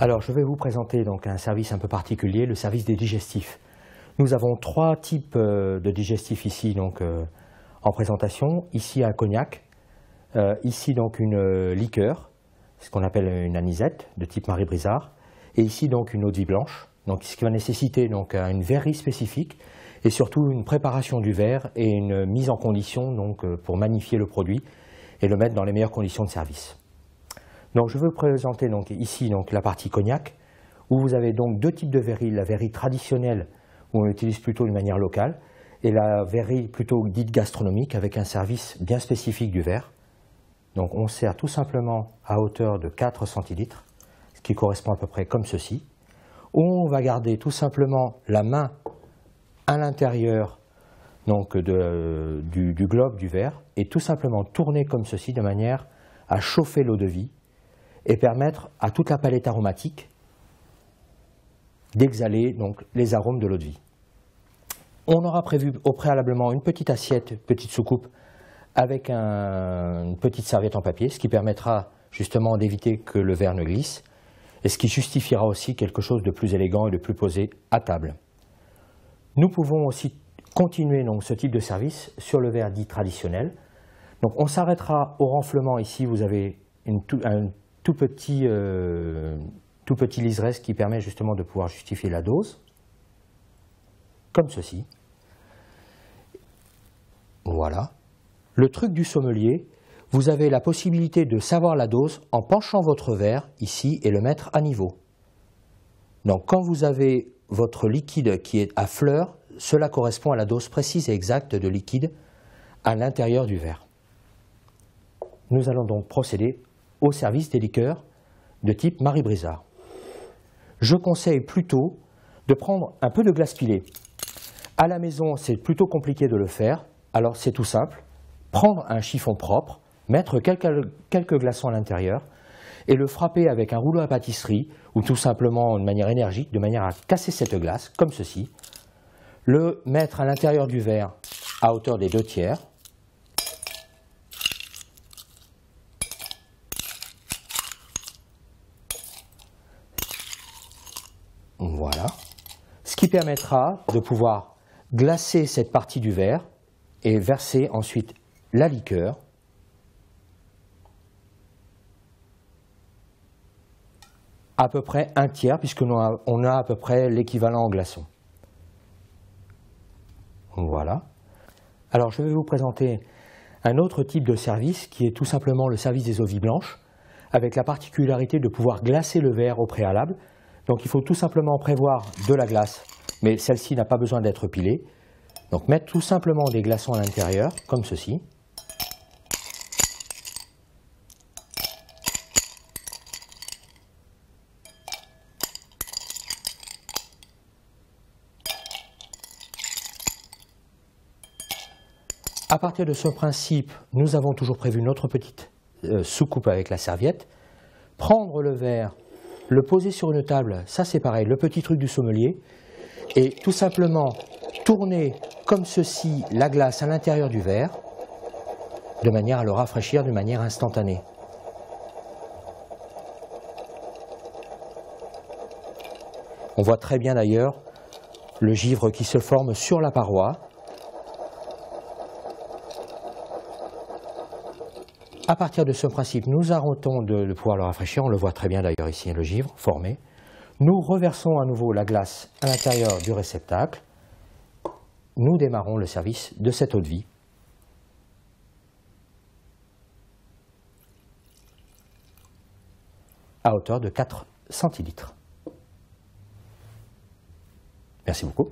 Alors, je vais vous présenter donc un service un peu particulier, le service des digestifs. Nous avons trois types de digestifs ici donc, en présentation. Ici un cognac, ici donc une liqueur, ce qu'on appelle une anisette de type Marie-Brizard, et ici donc une eau-de-vie blanche, donc, ce qui va nécessiter donc, une verrerie spécifique et surtout une préparation du verre et une mise en condition donc, pour magnifier le produit et le mettre dans les meilleures conditions de service. Donc, je veux vous présenter donc, ici donc, la partie cognac, où vous avez donc deux types de verreries, la verrerie traditionnelle, où on l'utilise plutôt de manière locale, et la verrerie plutôt dite gastronomique, avec un service bien spécifique du verre. Donc, on sert tout simplement à hauteur de 4 centilitres, ce qui correspond à peu près comme ceci, où on va garder tout simplement la main à l'intérieur donc, du globe du verre, et tout simplement tourner comme ceci, de manière à chauffer l'eau-de-vie, et permettre à toute la palette aromatique d'exhaler donc les arômes de l'eau-de-vie. On aura prévu au préalablement une petite assiette, une petite soucoupe avec une petite serviette en papier, ce qui permettra justement d'éviter que le verre ne glisse et ce qui justifiera aussi quelque chose de plus élégant et de plus posé à table. Nous pouvons aussi continuer donc ce type de service sur le verre dit traditionnel. Donc on s'arrêtera au renflement. Ici vous avez un tout petit liseresse qui permet justement de pouvoir justifier la dose, comme ceci. Voilà. Le truc du sommelier, vous avez la possibilité de savoir la dose en penchant votre verre ici et le mettre à niveau. Donc quand vous avez votre liquide qui est à fleur, cela correspond à la dose précise et exacte de liquide à l'intérieur du verre. Nous allons donc procéder au service des liqueurs de type Marie-Brizard. Je conseille plutôt de prendre un peu de glace pilée. À la maison, c'est plutôt compliqué de le faire, alors c'est tout simple. Prendre un chiffon propre, mettre quelques glaçons à l'intérieur et le frapper avec un rouleau à pâtisserie ou tout simplement de manière énergique, de manière à casser cette glace, comme ceci. Le mettre à l'intérieur du verre à hauteur des 2/3. Voilà. Ce qui permettra de pouvoir glacer cette partie du verre et verser ensuite la liqueur à peu près 1/3, puisqu'on a à peu près l'équivalent en glaçons. Voilà. Alors je vais vous présenter un autre type de service qui est tout simplement le service des eaux-de-vie blanches, avec la particularité de pouvoir glacer le verre au préalable. Donc il faut tout simplement prévoir de la glace, mais celle-ci n'a pas besoin d'être pilée. Donc mettre tout simplement des glaçons à l'intérieur, comme ceci. À partir de ce principe, nous avons toujours prévu notre petite soucoupe avec la serviette. Prendre le verre, le poser sur une table, ça c'est pareil, le petit truc du sommelier, et tout simplement tourner comme ceci la glace à l'intérieur du verre, de manière à le rafraîchir de manière instantanée. On voit très bien d'ailleurs le givre qui se forme sur la paroi. À partir de ce principe, nous arrêtons de pouvoir le rafraîchir, on le voit très bien d'ailleurs ici, le givre formé. Nous reversons à nouveau la glace à l'intérieur du réceptacle. Nous démarrons le service de cette eau-de-vie. À hauteur de 4 centilitres. Merci beaucoup.